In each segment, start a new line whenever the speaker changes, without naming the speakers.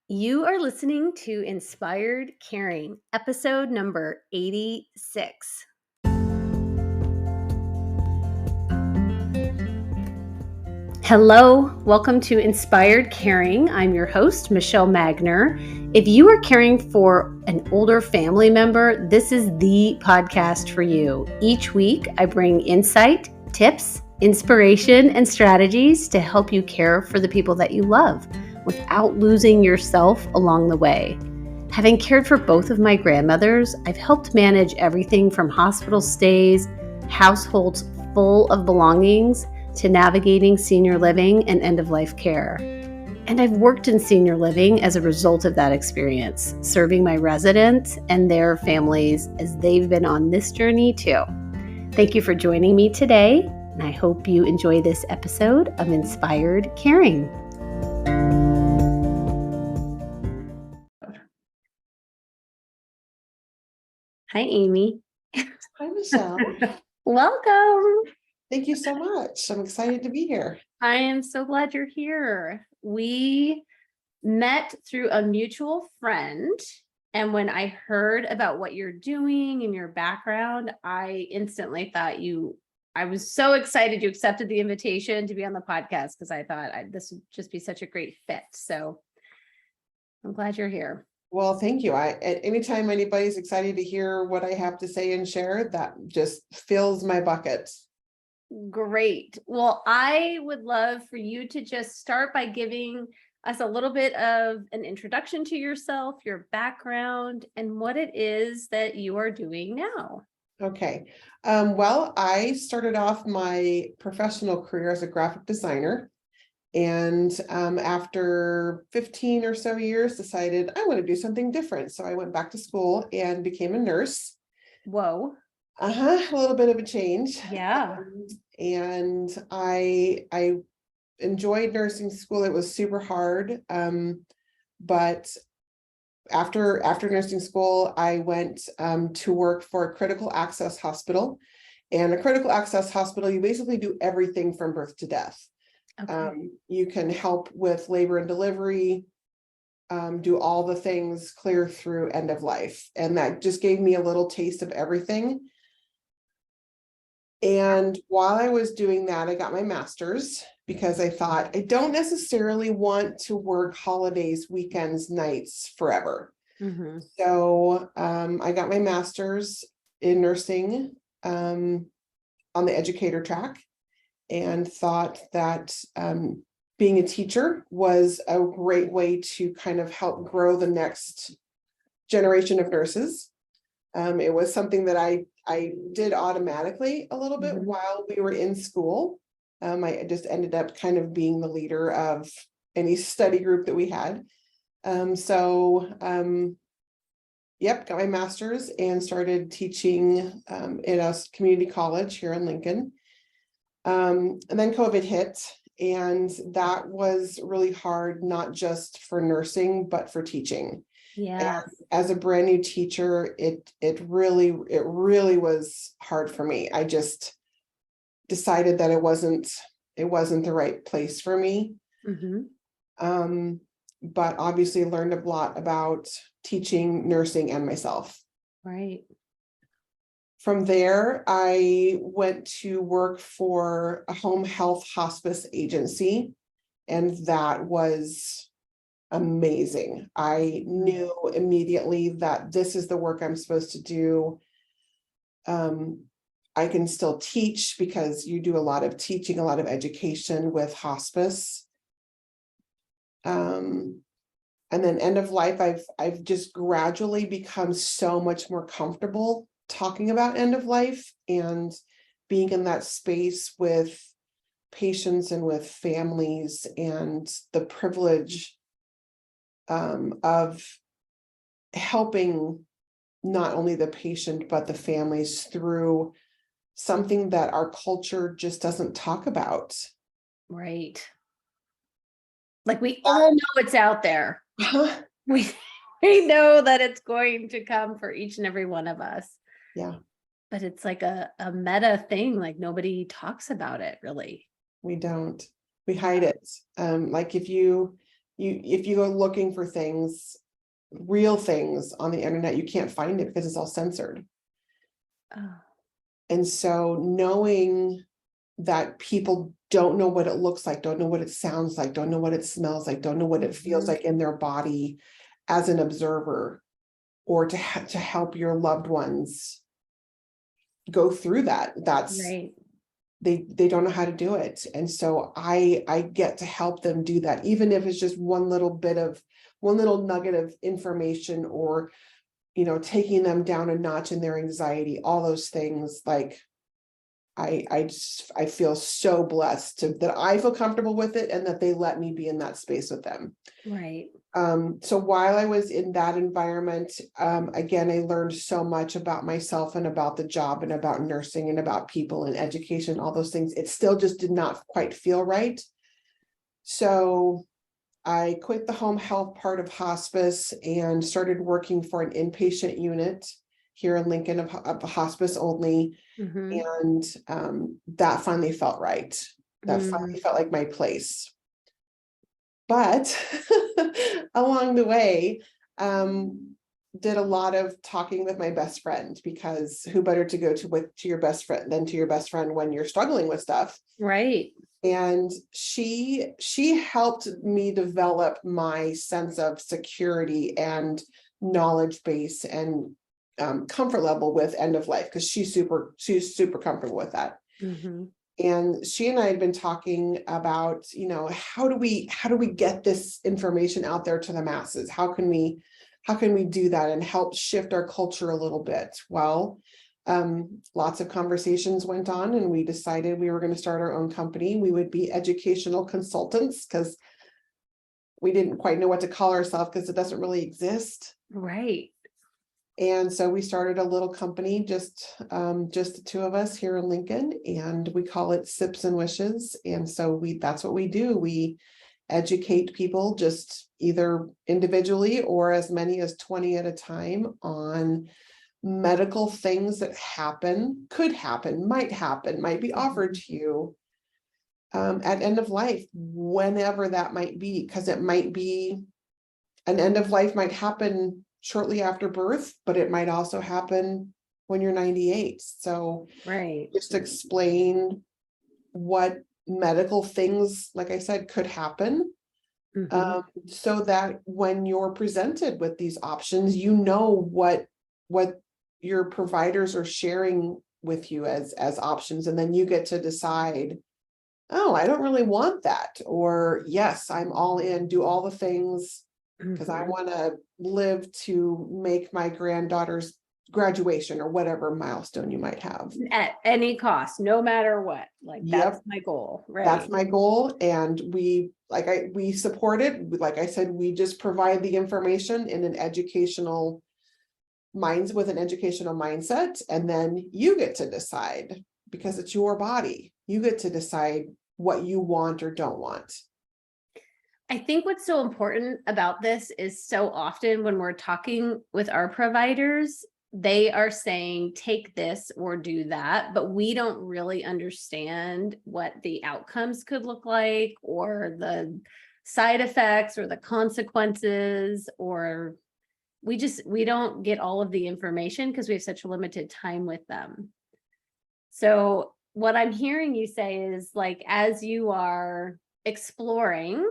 You are listening to Inspired Caring, episode number 86. Hello, welcome to Inspired Caring. I'm your host, Michelle Magner. If you are caring for an older family member, this is the podcast for you. Each week, I bring insight, tips, inspiration, and strategies to help you care for the people that you love without losing yourself along the way. Having cared for both of my grandmothers, I've helped manage everything from hospital stays, households full of belongings, to navigating senior living and end-of-life care. And I've worked in senior living as a result of that experience, serving my residents and their families as they've been on this journey too. Thank you for joining me today, and I hope you enjoy this episode of Inspired Caring. Hi, Amy.
Hi, Michelle.
Welcome.
Thank you so much. I'm excited to be here.
I am so glad you're here. We met through a mutual friend, and when I heard about what you're doing and your background, I instantly thought I was so excited you accepted the invitation to be on the podcast because I thought this would just be such a great fit. So I'm glad you're here.
Well, thank you. Anytime anybody's excited to hear what I have to say and share, that just fills my bucket.
Great. Well, I would love for you to just start by giving us a little bit of an introduction to yourself, your background, and what it is that you are doing now.
Okay. Well, I started off my professional career as a graphic designer. And after 15 or so years, decided I want to do something different. So I went back to school and became a nurse.
Whoa.
A little bit of a change.
Yeah.
And I enjoyed nursing school. It was super hard. But after nursing school, I went to work for a critical access hospital. And a critical access hospital, you basically do everything from birth to death.
Okay.
You can help with labor and delivery, do all the things clear through end of life. And that just gave me a little taste of everything. And while I was doing that, I got my master's because I thought I don't necessarily want to work holidays, weekends, nights forever.
Mm-hmm.
So I got my master's in nursing on the educator track, and thought that being a teacher was a great way to kind of help grow the next generation of nurses. It was something that I did automatically a little bit while we were in school. I just ended up kind of being the leader of any study group that we had. Got my master's and started teaching in a community college here in Lincoln. And then COVID hit, and that was really hard, not just for nursing, but for teaching.
Yeah.
And as a brand new teacher, it really was hard for me. I just decided that it wasn't the right place for me.
Mm-hmm.
But obviously learned a lot about teaching, nursing, and myself.
Right.
From there, I went to work for a home health hospice agency, and that was amazing. I knew immediately that this is the work I'm supposed to do. I can still teach because you do a lot of teaching, a lot of education with hospice. And then end of life, I've just gradually become so much more comfortable talking about end of life and being in that space with patients and with families, and the privilege of helping not only the patient but the families through something that our culture just doesn't talk about.
Right. Like we all know it's out there. We know that it's going to come for each and every one of us.
Yeah.
But it's like a meta thing, like nobody talks about it really.
We don't. We hide it. Like if you if you go looking for things, real things on the internet, you can't find it because it's all censored.
Oh,
And so knowing that people don't know what it looks like, don't know what it sounds like, don't know what it smells like, don't know what it feels like in their body as an observer, or to help your loved ones go through that, that's
right.
they don't know how to do it. And so I get to help them do that, even if it's just one little nugget of information, or taking them down a notch in their anxiety, all those things. Like I feel so blessed that I feel comfortable with it, and that they let me be in that space with them.
Right.
So while I was in that environment, again, I learned so much about myself and about the job and about nursing and about people and education, all those things. It still just did not quite feel right. So I quit the home health part of hospice and started working for an inpatient unit here in Lincoln of hospice only. And that finally felt right. That finally felt like my place. But along the way, did a lot of talking with my best friend, because who better to go to your best friend than to your best friend when you're struggling with stuff.
Right.
And she helped me develop my sense of security and knowledge base and comfort level with end of life, because she's super comfortable with that. And she and I had been talking about, how do we get this information out there to the masses? How can we do that and help shift our culture a little bit? Well, lots of conversations went on, and we decided we were going to start our own company. We would be educational consultants, because we didn't quite know what to call ourselves, because it doesn't really exist.
Right.
And so we started a little company, just the two of us here in Lincoln, and we call it Sips and Wishes. And so that's what we do. We educate people, just either individually or as many as 20 at a time, on medical things that could happen, might be offered to you at end of life, whenever that might be, because it might be an end of life might happen shortly after birth, but it might also happen when you're 98. So
right.
Just explain what medical things, like I said, could happen. So that when you're presented with these options, what your providers are sharing with you as options, and then you get to decide, oh, I don't really want that, or yes, I'm all in, do all the things, because I want to live to make my granddaughter's graduation or whatever milestone you might have.
At any cost, no matter what. Like, that's my goal, right?
That's my goal. And we support it. Like I said, we just provide the information in an educational mindset. And then you get to decide, because it's your body. You get to decide what you want or don't want.
I think what's so important about this is, so often when we're talking with our providers, they are saying, take this or do that, but we don't really understand what the outcomes could look like, or the side effects, or the consequences, or we don't get all of the information because we have such a limited time with them. So what I'm hearing you say is, like, as you are exploring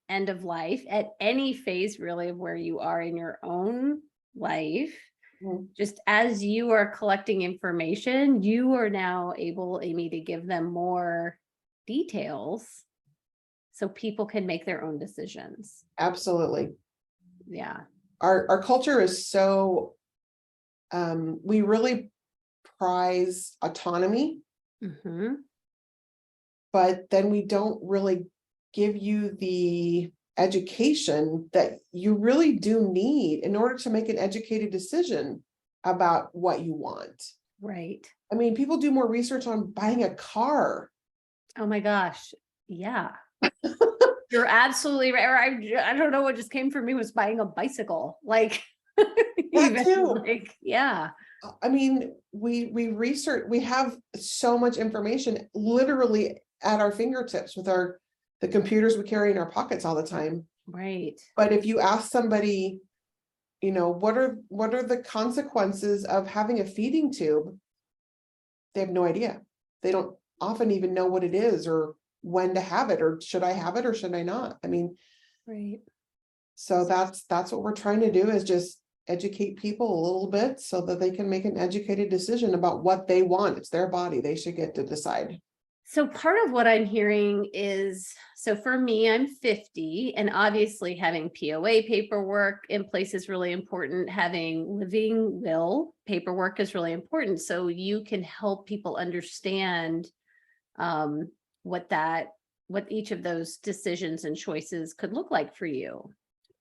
end of life at any phase really of where you are in your own life, just as you are collecting information, you are now able, Amy, to give them more details so people can make their own decisions.
Absolutely.
Yeah.
Our culture is so, we really prize autonomy, but then we don't really give you the education that you really do need in order to make an educated decision about what you want.
Right.
I mean, people do more research on buying a car.
Oh my gosh. Yeah. You're absolutely right. Or I don't know what just came for me was buying a bicycle. Like,
that too.
Like, yeah.
I mean, we research, we have so much information literally at our fingertips with the computers we carry in our pockets all the time.
Right.
But if you ask somebody, what are the consequences of having a feeding tube? They have no idea. They don't often even know what it is or when to have it, or should I have it or should I not? I mean,
Right.
so that's what we're trying to do, is just educate people a little bit so that they can make an educated decision about what they want. It's their body. They should get to decide.
So part of what I'm hearing is, so for me, I'm 50, and obviously having POA paperwork in place is really important. Having living will paperwork is really important. So you can help people understand what each of those decisions and choices could look like for you.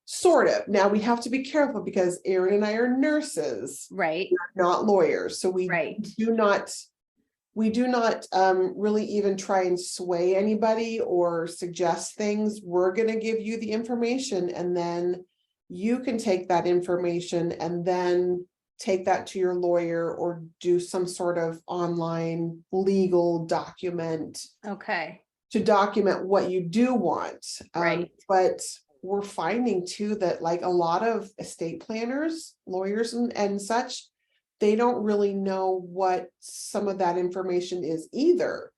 Sort of. Now we have to be careful because Erin and I are nurses,
Right.
we're not lawyers. So we
Right.
do not really even try and sway anybody or suggest things. We're going to give you the information, and then you can take that information and then take that to your lawyer or do some sort of online legal document.
Okay.
To document what you do want.
Right.
But we're finding too that like a lot of estate planners, lawyers and such, they don't really know what some of that information is either.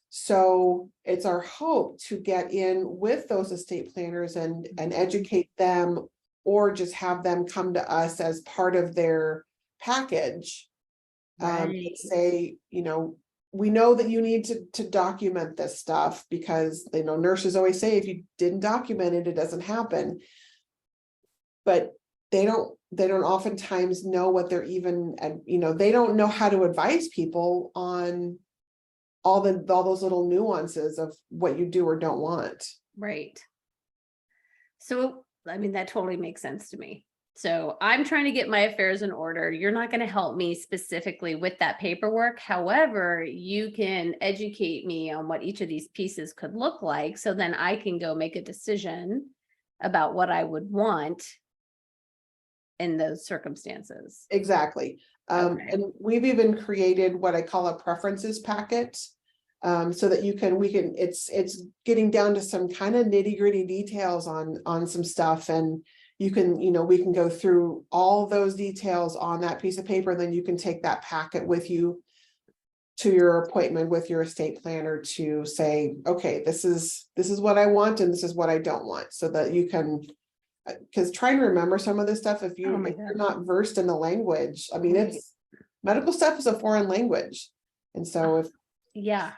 So it's our hope to get in with those estate planners and educate them, or just have them come to us as part of their package.
Right.
Say, we know that you need to document this stuff, because nurses always say if you didn't document it, it doesn't happen. But they don't oftentimes know what they're even, and they don't know how to advise people on all those little nuances of what you do or don't want.
Right. So, I mean, that totally makes sense to me. So I'm trying to get my affairs in order. You're not going to help me specifically with that paperwork. However, you can educate me on what each of these pieces could look like. So then I can go make a decision about what I would want in those circumstances.
Exactly.
Okay.
And we've even created what I call a preferences packet. So that it's getting down to some kind of nitty-gritty details on some stuff, and we can go through all those details on that piece of paper. Then you can take that packet with you to your appointment with your estate planner to say, okay, this is what I want and this is what I don't want, so that you can, because trying to remember some of this stuff, if you're not versed in the language, I mean, it's medical stuff is a foreign language. And so
yeah,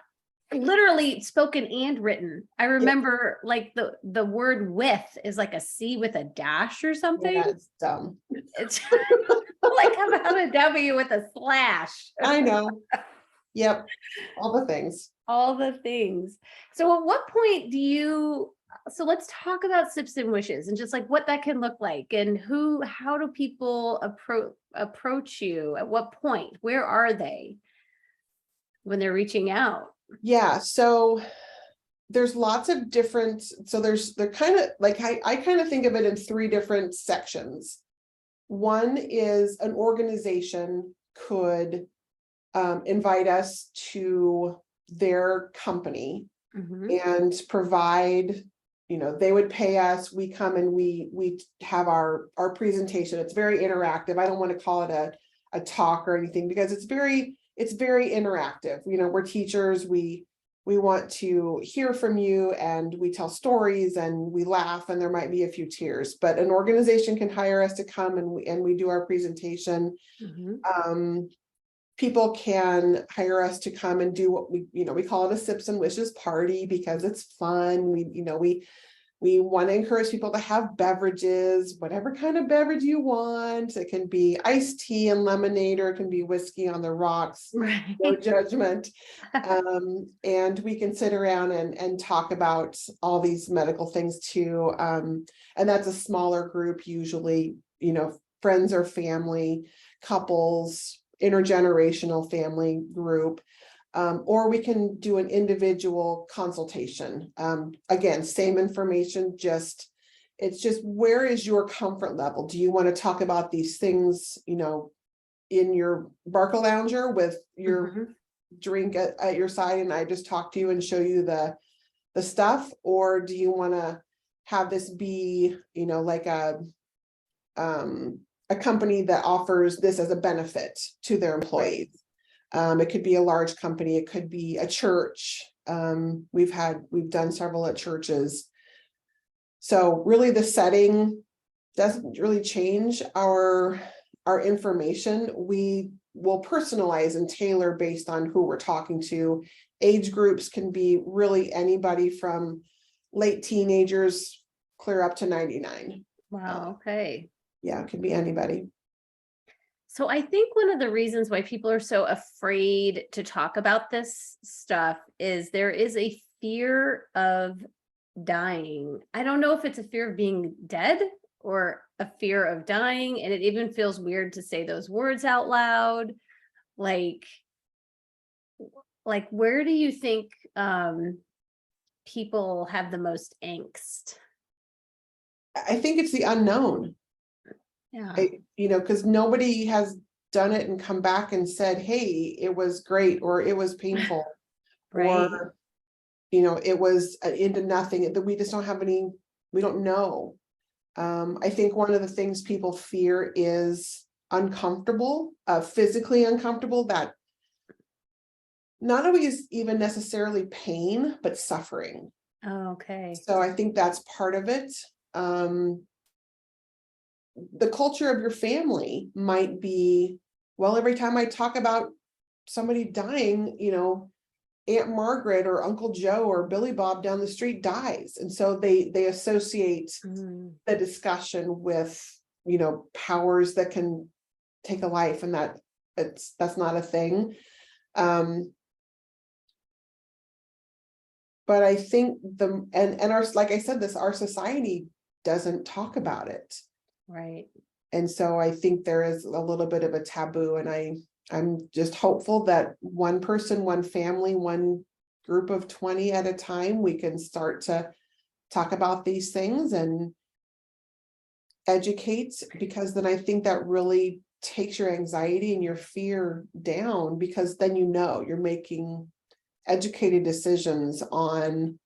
literally spoken and written. I remember like the word with is like a C with a dash or something.
Yeah, it's dumb.
It's like, how about a W with a slash?
I know. Yep. All the things.
All the things. So at what point so let's talk about sips and wishes and just like what that can look like, and how do people approach you? At what point? Where are they when they're reaching out?
Yeah. So there's lots of different, they're kind of like, I kind of think of it in 3 different sections. One is an organization could invite us to their company and provide, they would pay us, we come and we have our presentation. It's very interactive. I don't want to call it a talk or anything, because it's very interactive. We're teachers, we want to hear from you, and we tell stories and we laugh, and there might be a few tears, but an organization can hire us to come and we do our presentation. People can hire us to come and do what we call it a sips and wishes party, because it's fun. We want to encourage people to have beverages, whatever kind of beverage you want. It can be iced tea and lemonade, or it can be whiskey on the rocks. Right. No judgment. And we can sit around and talk about all these medical things too. And that's a smaller group, usually, friends or family, couples, intergenerational family group. Or we can do an individual consultation. Again, same information, it's just where is your comfort level? Do you want to talk about these things, in your Barca lounger with your drink at your side, and I just talk to you and show you the stuff? Or do you want to have this be, like a company that offers this as a benefit to their employees. It could be a large company, it could be a church. We've done several at churches. So really the setting doesn't really change our information. We will personalize and tailor based on who we're talking to. Age groups can be really anybody from late teenagers clear up to 99.
Wow. Okay.
Yeah, it can be anybody.
So I think one of the reasons why people are so afraid to talk about this stuff is there is a fear of dying. I don't know if it's a fear of being dead or a fear of dying. And it even feels weird to say those words out loud. Like where do you think people have the most angst?
I think it's the unknown.
Yeah.
Because nobody has done it and come back and said, hey, it was great, or it was painful,
Right.
or, it was into nothing. That we just don't have any, we don't know. I think one of the things people fear is uncomfortable, physically uncomfortable, that not always even necessarily pain, but suffering.
Oh, okay.
So I think that's part of it. The culture of your family might be, well, every time I talk about somebody dying, Aunt Margaret or Uncle Joe or Billy Bob down the street dies. And so they associate the discussion with, powers that can take a life, and that's not a thing. But I think our, like I said, our society doesn't talk about it.
Right.
And so I think there is a little bit of a taboo, and I'm just hopeful that one person, one family, one group of 20 at a time, we can start to talk about these things and educate, because then I think that really takes your anxiety and your fear down, because then you're making educated decisions on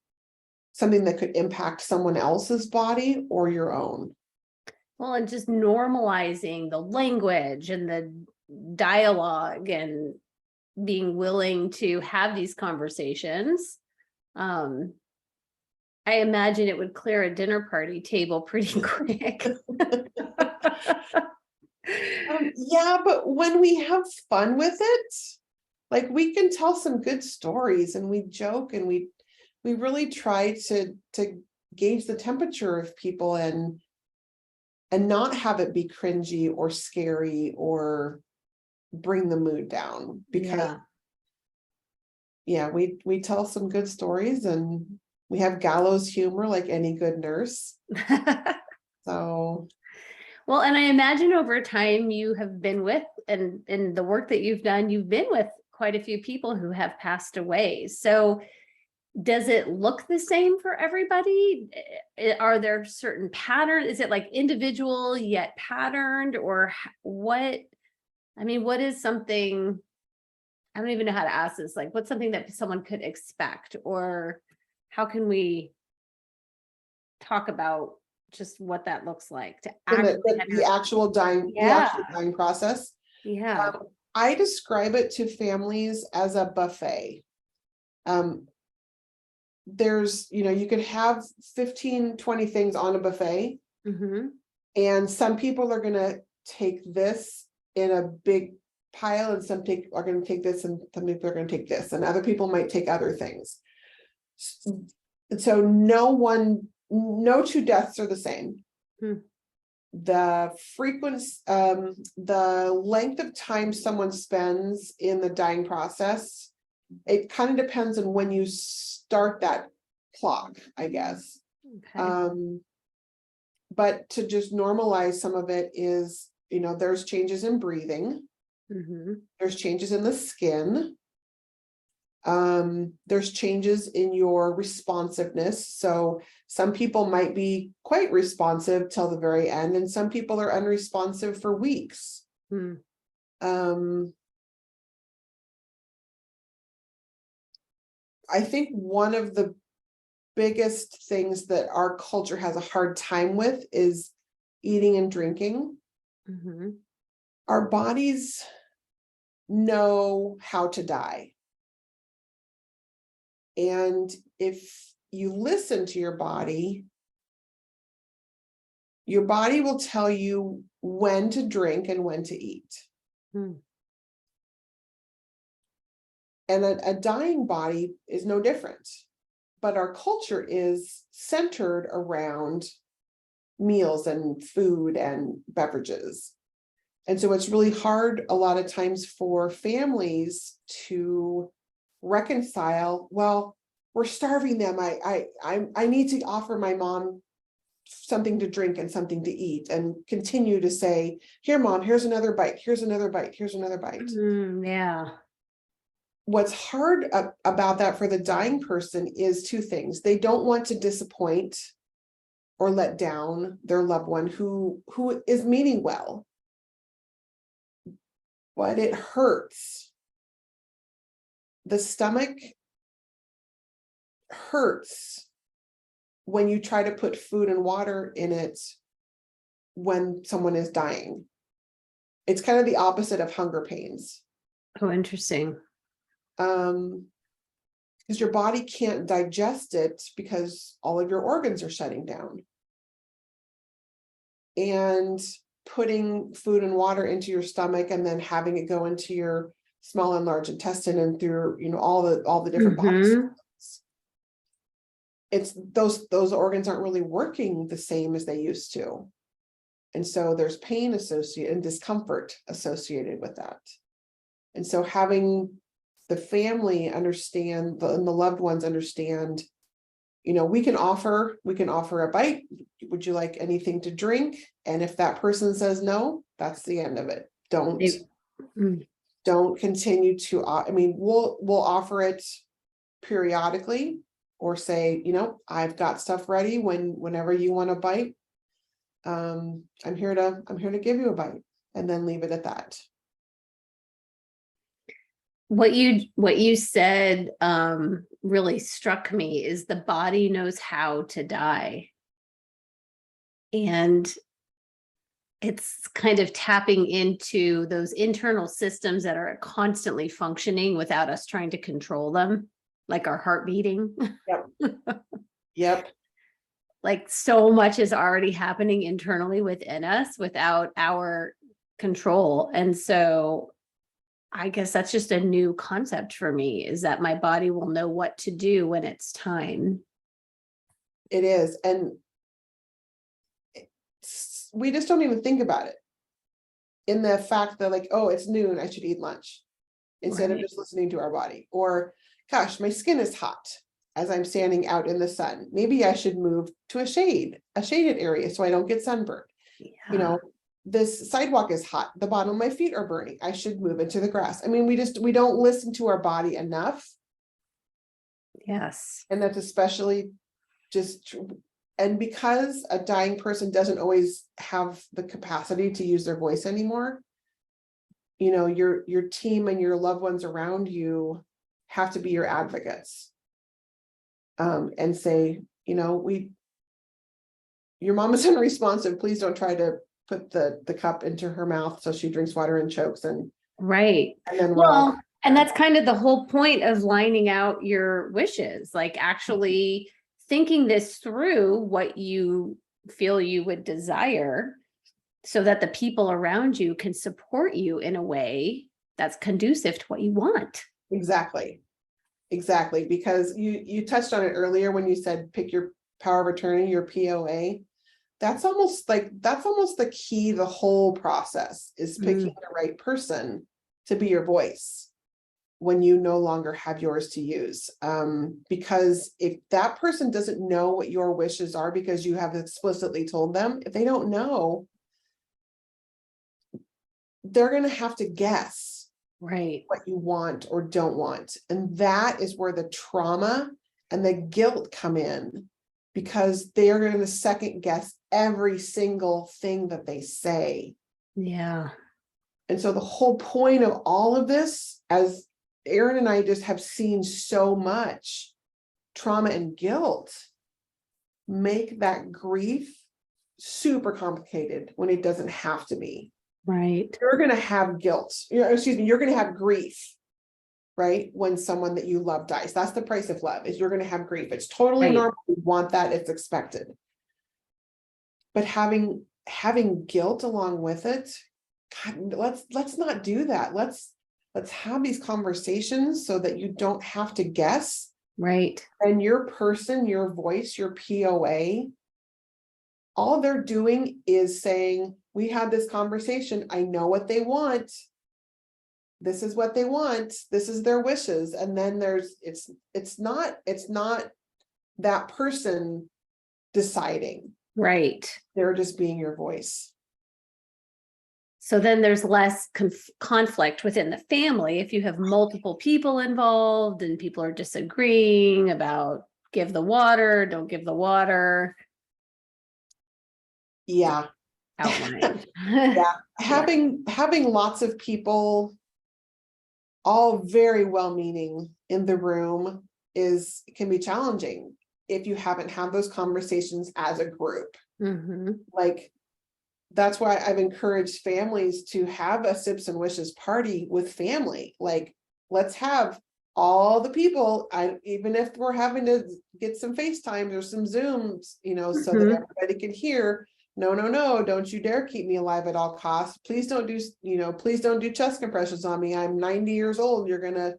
something that could impact someone else's body or your own.
Well, and just normalizing the language and the dialogue and being willing to have these conversations. I imagine it would clear a dinner party table pretty quick.
Yeah, but when we have fun with it, like, we can tell some good stories and we joke and we really try to gauge the temperature of people and not have it be cringy or scary or bring the mood down, because we tell some good stories and we have gallows humor like any good nurse. So,
well, and I imagine over time you have been with, and in the work that you've done, you've been with quite a few people who have passed away. So does it look the same for everybody? Are there certain patterns? Is it like individual yet patterned, or what? I mean, what is something, I don't even know how to ask this, like, what's something that someone could expect, or how can we talk about just what that looks like to
the actual dying, the actual dying process.
Yeah.
I describe it to families as a buffet. There's, you could have 15, 20 things on a buffet. And some people are going to take this in a big pile, and some are going to take this, and some people are going to take this, and other people might take other things. So no two deaths are the same. The frequency, the length of time someone spends in the dying process, it kind of depends on when you start that clock, I guess. Okay. But to just normalize some of it is, there's changes in breathing. There's changes in the skin. There's changes in your responsiveness. So some people might be quite responsive till the very end, and some people are unresponsive for weeks. I think one of the biggest things that our culture has a hard time with is eating and drinking.
Mm-hmm.
Our bodies know how to die. And if you listen to your body will tell you when to drink and when to eat.
Mm.
And a dying body is no different. But our culture is centered around meals and food and beverages. And so it's really hard a lot of times for families to reconcile, well, we're starving them. I need to offer my mom something to drink and something to eat, and continue to say, here, mom, here's another bite, here's another bite, here's another bite.
Yeah.
What's hard about that for the dying person is two things. They don't want to disappoint or let down their loved one who is meaning well, but it hurts. The stomach hurts when you try to put food and water in it when someone is dying. It's kind of the opposite of hunger pains.
Oh, interesting.
Because your body can't digest it because all of your organs are shutting down. And putting food and water into your stomach and then having it go into your small and large intestine and through, all the different bodies. It's those organs aren't really working the same as they used to. And so there's pain associated and discomfort associated with that. And so having the family understand, and the loved ones understand, we can offer a bite. Would you like anything to drink? And if that person says no, that's the end of it. Don't continue to, we'll offer it periodically, or say, I've got stuff ready whenever you want a bite. I'm here to give you a bite, and then leave it at that.
What you said really struck me is the body knows how to die. And it's kind of tapping into those internal systems that are constantly functioning without us trying to control them, like our heart beating.
Yep.
Like so much is already happening internally within us without our control. And so I guess that's just a new concept for me, is that my body will know what to do when it's time.
It is. And we just don't even think about it, in the fact that, like, oh, it's noon, I should eat lunch, instead of just listening to our body. Or, gosh, my skin is hot as I'm standing out in the sun. Maybe I should move to a shaded area so I don't get sunburned.
Yeah.
This sidewalk is hot. The bottom of my feet are burning. I should move into the grass. We don't listen to our body enough.
Yes.
And that's especially and because a dying person doesn't always have the capacity to use their voice anymore, your team and your loved ones around you have to be your advocates. And say, your mom is unresponsive. Please don't try to put the cup into her mouth so she drinks water and chokes. And then
and that's kind of the whole point of lining out your wishes, like actually thinking this through, what you feel you would desire, so that the people around you can support you in a way that's conducive to what you want.
Exactly. Because you touched on it earlier when you said pick your power of attorney, your POA. That's almost the key. The whole process is picking the right person to be your voice when you no longer have yours to use. Because if that person doesn't know what your wishes are because you have explicitly told them, if they don't know, they're going to have to guess what you want or don't want. And that is where the trauma and the guilt come in, because they are going to second guess every single thing that they say.
Yeah.
And so the whole point of all of this, as Erin and I just have seen so much, trauma and guilt make that grief super complicated when it doesn't have to be.
Right.
You're going to have guilt. You're going to have grief, right? When someone that you love dies. That's the price of love, is you're going to have grief. It's totally
Right.
normal. We want that. It's expected. But having guilt along with it, God, let's not do that. Let's have these conversations so that you don't have to guess.
Right.
And your person, your voice, your POA, all they're doing is saying, we had this conversation. I know what they want. This is what they want. This is their wishes. And then it's not that person deciding.
Right.
They're just being your voice.
So then there's less conflict within the family if you have multiple people involved and people are disagreeing about give the water, don't give the water.
Yeah.
Outlined.
Yeah. Having lots of people, all very well-meaning, in the room can be challenging if you haven't had those conversations as a group.
Mm-hmm.
Like, that's why I've encouraged families to have a Sips and Wishes party with family. Like, let's have all the people, even if we're having to get some FaceTimes or some Zooms, so that everybody can hear. No, don't you dare keep me alive at all costs. Please don't do chest compressions on me. I'm 90 years old. You're going to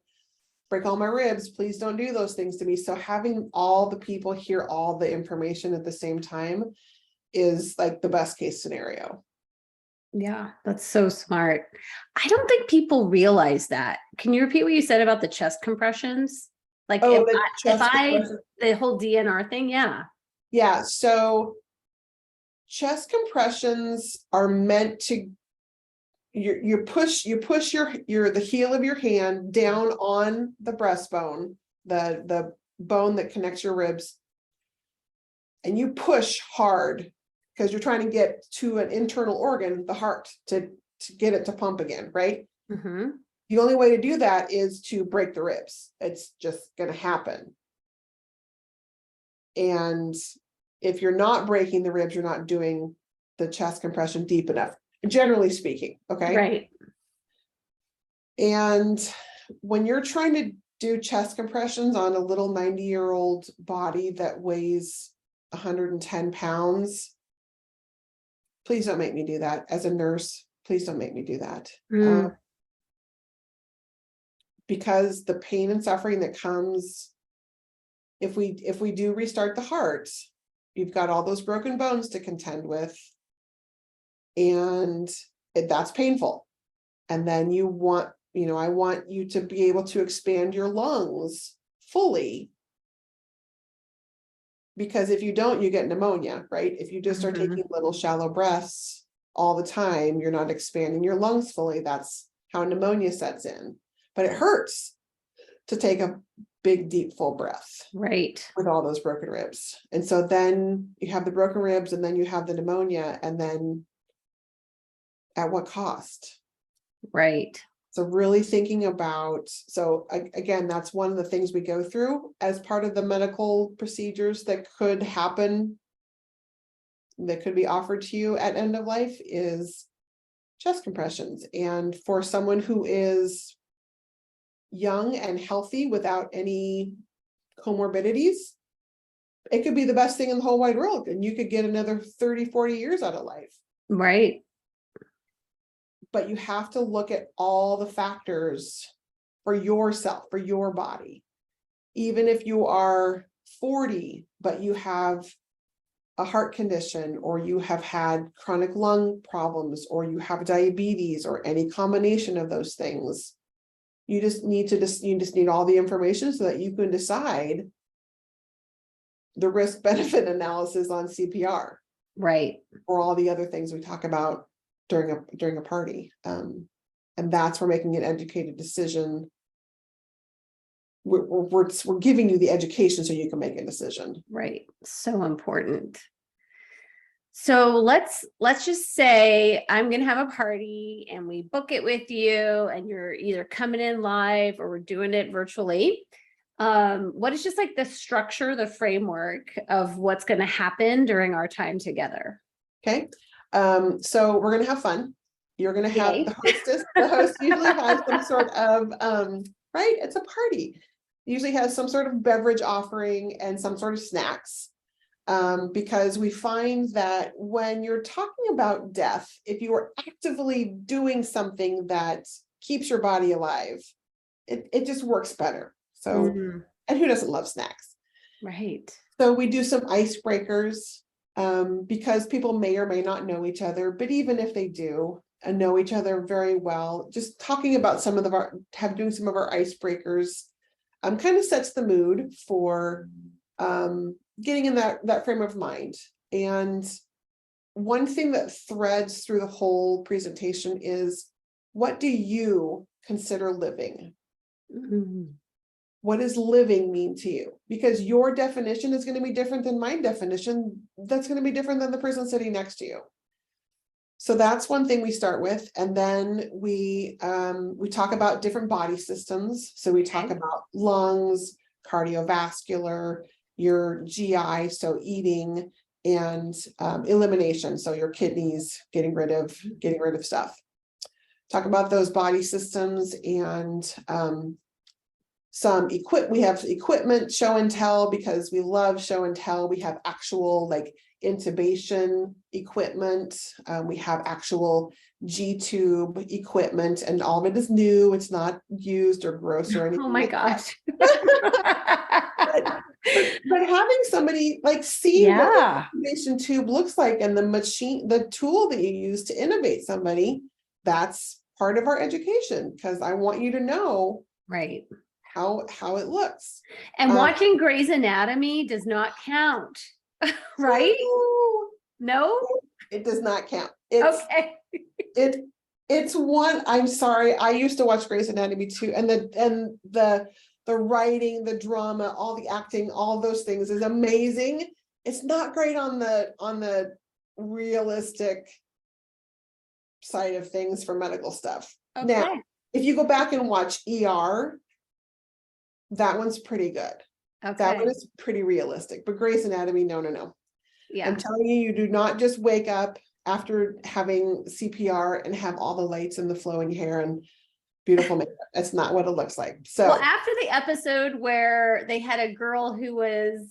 break all my ribs. Please don't do those things to me. So having all the people hear all the information at the same time is like the best case scenario.
Yeah, that's so smart. I don't think people realize that. Can you repeat what you said about the chest compressions? Like the whole DNR thing? Yeah.
Yeah. So chest compressions are meant to, you push the heel of your hand down on the breastbone, the bone that connects your ribs, and you push hard because you're trying to get to an internal organ, the heart, to get it to pump again, right?
Mm-hmm.
The only way to do that is to break the ribs. It's just going to happen. And if you're not breaking the ribs, you're not doing the chest compression deep enough, generally speaking. Okay.
Right.
And when you're trying to do chest compressions on a little 90-year-old body that weighs 110 pounds, please don't make me do that. As a nurse, please don't make me do that. Because the pain and suffering that comes if we do restart the heart, you've got all those broken bones to contend with, and that's painful. And then I want you to be able to expand your lungs fully, because if you don't, you get pneumonia, right? If you just are taking little shallow breaths all the time, you're not expanding your lungs fully. That's how pneumonia sets in. But it hurts to take a big, deep, full breath.
Right.
With all those broken ribs. And so then you have the broken ribs, and then you have the pneumonia, and then at what cost?
Right.
So really thinking about, again, that's one of the things we go through as part of the medical procedures that could happen, that could be offered to you at end of life, is chest compressions. And for someone who is young and healthy without any comorbidities, it could be the best thing in the whole wide world, and you could get another 30, 40 years out of life.
Right.
But you have to look at all the factors for yourself, for your body. Even if you are 40, but you have a heart condition, or you have had chronic lung problems, or you have diabetes, or any combination of those things, you just need all the information so that you can decide the risk-benefit analysis on CPR.
Right.
Or all the other things we talk about during a party. And that's where making an educated decision. We're giving you the education so you can make a decision.
Right. So important. So let's just say I'm going to have a party and we book it with you, and you're either coming in live or we're doing it virtually. What is just like the structure, the framework of what's going to happen during our time together?
Okay. So we're going to have fun. You're going to have
Yay.
the host usually has some sort of, right? It's a party. Usually has some sort of beverage offering and some sort of snacks. Because we find that when you're talking about death, if you are actively doing something that keeps your body alive, it just works better. So, and who doesn't love snacks?
Right.
So we do some icebreakers, because people may or may not know each other, but even if they do and know each other very well, just talking about doing some of our icebreakers, kind of sets the mood for, getting in that frame of mind. And one thing that threads through the whole presentation is, what do you consider living? What does living mean to you? Because your definition is going to be different than my definition. That's going to be different than the person sitting next to you. So that's one thing we start with. And then we talk about different body systems. So we talk about lungs, cardiovascular, your GI, so eating, and elimination, so your kidneys, getting rid of stuff. Talk about those body systems, and we have equipment show and tell, because we love show and tell. We have actual like intubation equipment. We have actual G-tube equipment, and all of it is new. It's not used or gross or anything.
Oh my gosh.
But having somebody like see what an intubation tube looks like, and the tool that you use to intubate somebody, that's part of our education, because I want you to know
right
how it looks.
And watching Grey's Anatomy does not count, right? No,
it does not count. It's one. I'm sorry, I used to watch Grey's Anatomy too, and the writing, the drama, all the acting, all those things is amazing. It's not great on the realistic side of things for medical stuff. Now, if you go back and watch ER, that one's pretty good. That one is pretty realistic. But Grey's Anatomy, no. Yeah. I'm telling you, you do not just wake up after having CPR and have all the lights and the flowing hair and beautiful makeup. That's not what it looks like. So,
well, after the episode where they had a girl who was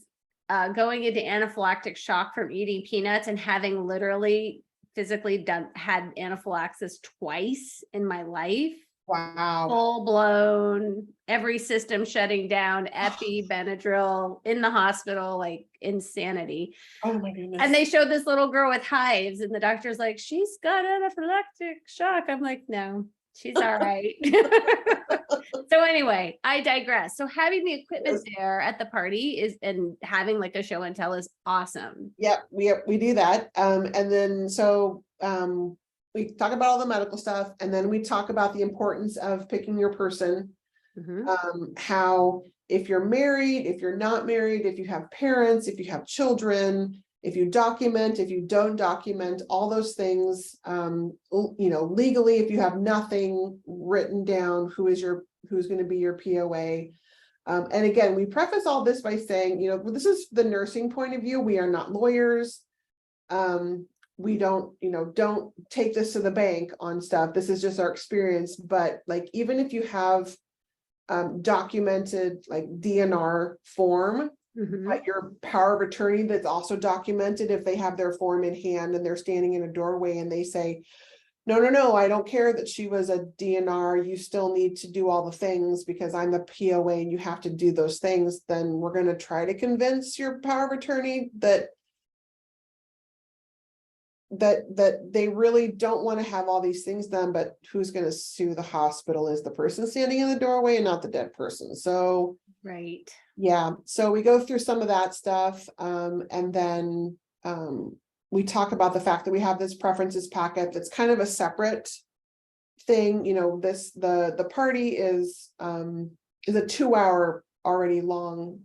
going into anaphylactic shock from eating peanuts and having literally physically had anaphylaxis twice in my life.
Wow.
Full blown, every system shutting down, epi, Benadryl, in the hospital, like insanity.
Oh my goodness.
And they showed this little girl with hives, and the doctor's like, she's got anaphylactic shock. I'm like, no, she's all right. So anyway, I digress. So having the equipment there at the party and having like a show and tell is awesome.
Yep, we do that. And then we talk about all the medical stuff, and then we talk about the importance of picking your person. How, if you're married, if you're not married, if you have parents, if you have children, if you document, if you don't document, all those things, legally, if you have nothing written down, who's going to be your POA. And again, we preface all this by saying, this is the nursing point of view. We are not lawyers. We don't take this to the bank on stuff. This is just our experience. But like, even if you have documented like DNR form, but your power of attorney that's also documented, if they have their form in hand and they're standing in a doorway and they say, no, I don't care that she was a DNR, you still need to do all the things because I'm the POA and you have to do those things, then we're going to try to convince your power of attorney that they really don't want to have all these things done, but who's going to sue the hospital is the person standing in the doorway and not the dead person. So
right.
Yeah. So we go through some of that stuff. And then we talk about the fact that we have this preferences packet that's kind of a separate thing. The party is a 2-hour already long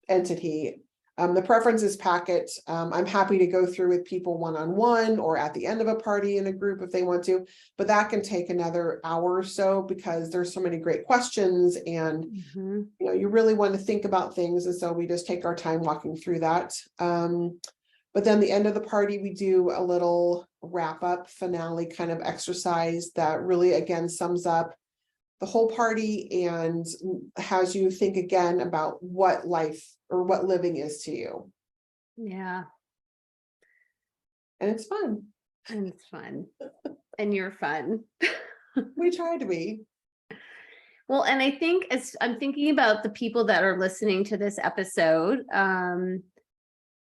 entity. The preferences packet, I'm happy to go through with people one-on-one or at the end of a party in a group if they want to, but that can take another hour or so because there's so many great questions and you really want to think about things. And so we just take our time walking through that. But then the end of the party, we do a little wrap up finale kind of exercise that really, again, sums up the whole party and has you think again about what life or what living is to you.
Yeah.
And it's fun.
And it's fun. And you're fun.
We try to be.
Well, and I think as I'm thinking about the people that are listening to this episode,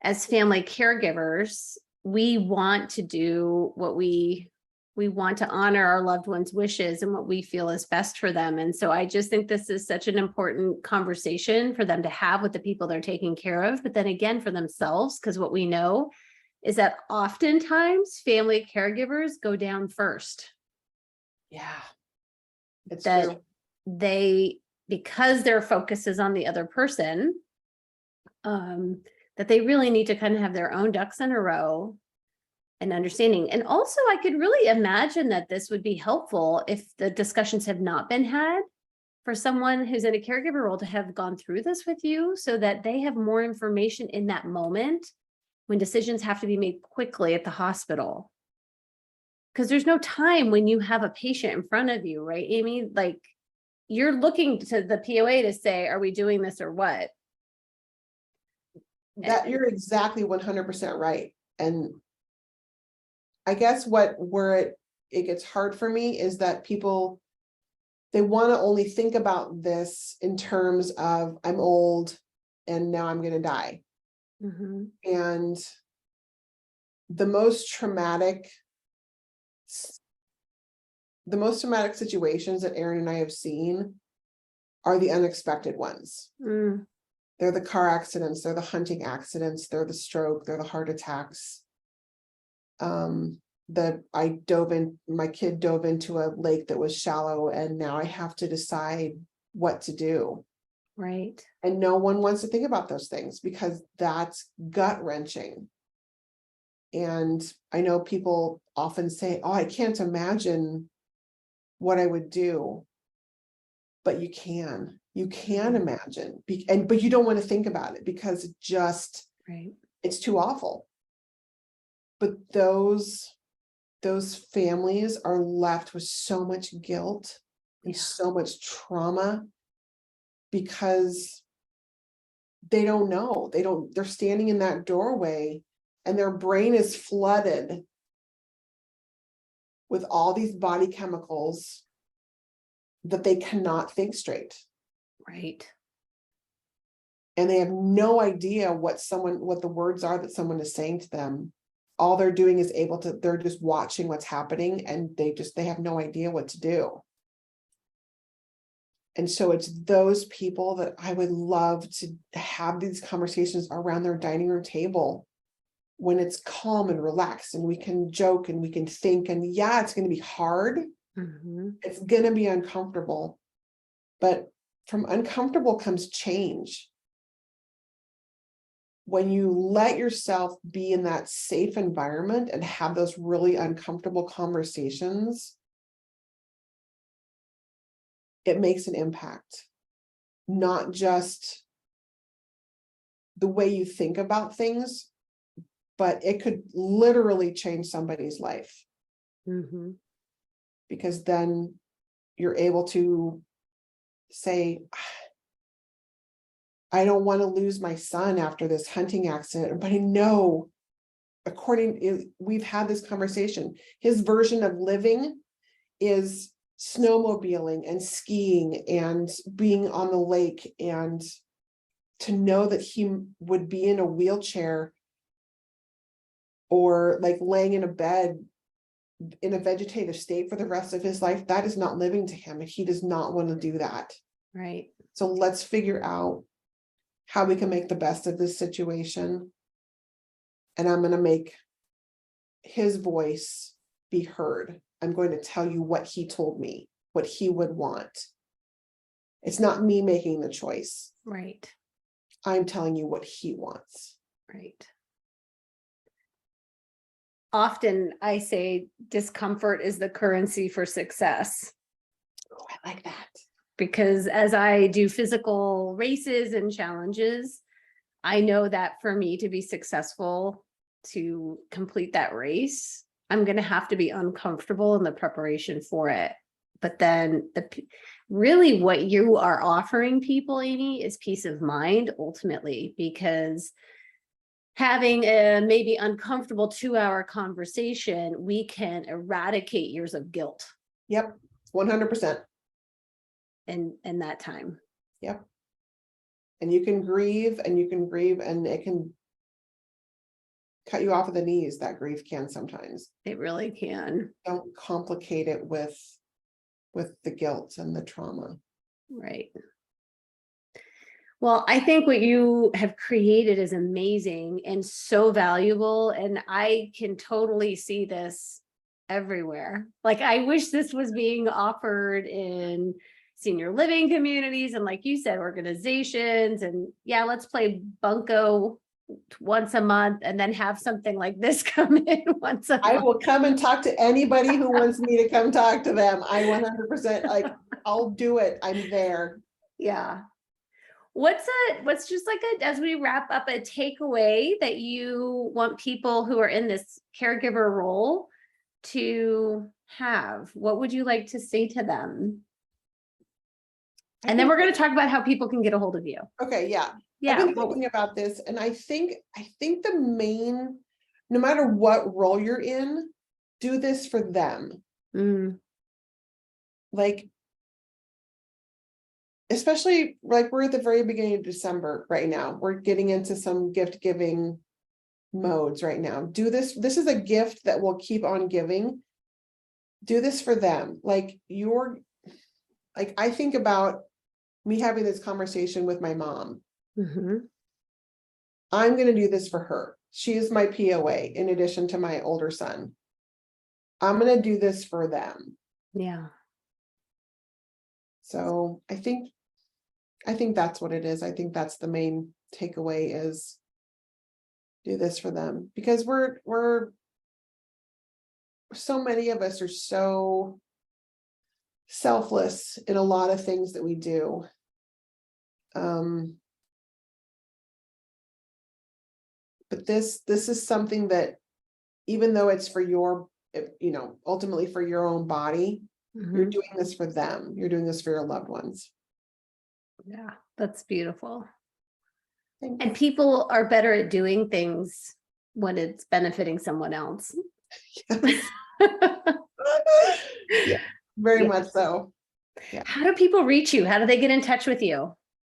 as family caregivers, we want to do what we want to honor our loved ones' wishes and what we feel is best for them. And so I just think this is such an important conversation for them to have with the people they're taking care of, but then again for themselves, because what we know is that oftentimes family caregivers go down first.
Yeah, it's
that
true.
They, because their focus is on the other person, that they really need to kind of have their own ducks in a row and understanding. And also I could really imagine that this would be helpful if the discussions have not been had, for someone who's in a caregiver role to have gone through this with you so that they have more information in that moment when decisions have to be made quickly at the hospital. Because there's no time when you have a patient in front of you, right, Amy? Like, you're looking to the POA to say, are we doing this or what?
That you're exactly 100% right. And I guess where it gets hard for me is that people, they want to only think about this in terms of I'm old and now I'm going to die. And the most traumatic situations that Erin and I have seen are the unexpected ones. They're the car accidents, they're the hunting accidents, they're the stroke, they're the heart attacks. My kid dove into a lake that was shallow and now I have to decide what to do.
Right.
And no one wants to think about those things because that's gut-wrenching. And I know people often say, oh, I can't imagine what I would do. But you can imagine, but you don't want to think about it because it's too awful. But those families are left with so much guilt and so much trauma because they don't know. They're standing in that doorway and their brain is flooded with all these body chemicals that they cannot think straight.
Right.
And they have no idea what the words are that someone is saying to them. All they're doing is they're just watching what's happening and they have no idea what to do. And so it's those people that I would love to have these conversations around their dining room table when it's calm and relaxed and we can joke and we can think, and yeah, it's going to be hard. It's going to be uncomfortable, but from uncomfortable comes change. When you let yourself be in that safe environment and have those really uncomfortable conversations, it makes an impact. Not just the way you think about things, but it could literally change somebody's life. Because then you're able to say, I don't want to lose my son after this hunting accident, but I know, we've had this conversation, his version of living is snowmobiling and skiing and being on the lake, and to know that he would be in a wheelchair or like laying in a bed in a vegetative state for the rest of his life, that is not living to him, and he does not want to do that.
Right.
So let's figure out how we can make the best of this situation. And I'm going to make his voice be heard. I'm going to tell you what he told me, what he would want. It's not me making the choice.
Right.
I'm telling you what he wants.
Right. Often I say discomfort is the currency for success.
Oh, I like that.
Because as I do physical races and challenges, I know that for me to be successful, to complete that race, I'm going to have to be uncomfortable in the preparation for it. But then really what you are offering people, Amy, is peace of mind ultimately, because having a maybe uncomfortable 2-hour conversation, we can eradicate years of guilt.
Yep. 100%.
In that time.
Yep. And you can grieve and it can cut you off at the knees. That grief can sometimes.
It really can.
Don't complicate it with the guilt and the trauma.
Right. Well, I think what you have created is amazing and so valuable. And I can totally see this everywhere. Like, I wish this was being offered in senior living communities and, like you said, organizations. And yeah, let's play bunco once a month and then have something like this come in once a month.
I will come and talk to anybody who wants me to come talk to them. I 100% like, I'll do it. I'm there.
Yeah. What's just like as we wrap up, a takeaway that you want people who are in this caregiver role to have? What would you like to say to them? And then we're going to talk about how people can get a hold of you.
Okay. Yeah.
Yeah.
I've been thinking about this, and I think the main, no matter what role you're in, do this for them. Like, especially like we're at the very beginning of December right now. We're getting into some gift giving modes right now. Do this. This is a gift that will keep on giving. Do this for them. Like I think about me having this conversation with my mom. I'm going to do this for her. She is my POA in addition to my older son. I'm going to do this for them.
Yeah.
So I think that's what it is. I think that's the main takeaway, is do this for them, because we're so many of us are so selfless in a lot of things that we do. But this is something that, even though it's for your, ultimately for your own body, you're doing this for them. You're doing this for your loved ones. Yeah,
that's beautiful.
Thanks.
And people are better at doing things when it's benefiting someone else.
Yes. Yeah, very much so. Yeah.
How do people reach you? How do they get in touch with you?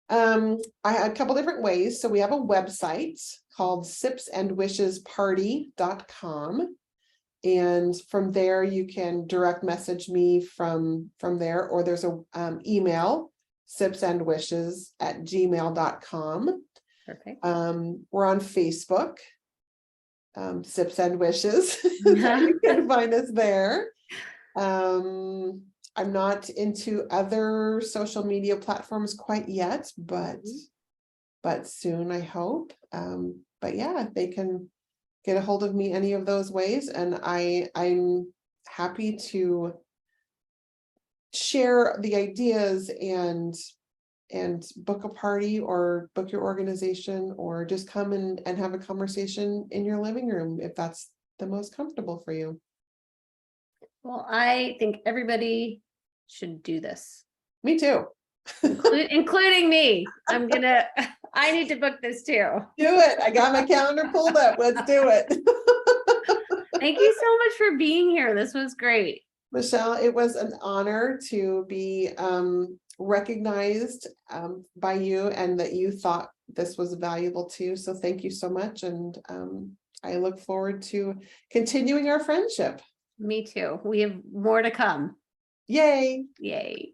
I had a couple different ways. So we have a website called sipsandwishesparty.com. And from there, you can direct message me from there, or there's a email, sipsandwishes@gmail.com.
Perfect.
We're on Facebook, Sips and Wishes. You can find us there. I'm not into other social media platforms quite yet, but soon, I hope. But yeah, they can get a hold of me any of those ways, and I'm happy to share the ideas and book a party, or book your organization, or just come and have a conversation in your living room if that's the most comfortable for you. Well,
I think everybody should do this.
Me too.
Including me. I need to book this too.
Do it. I got my calendar pulled up. Let's do it.
Thank you so much for being here. This was great.
Michelle, it was an honor to be recognized by you, and that you thought this was valuable too. So thank you so much. And I look forward to continuing our friendship.
Me too. We have more to come.
Yay.
Yay.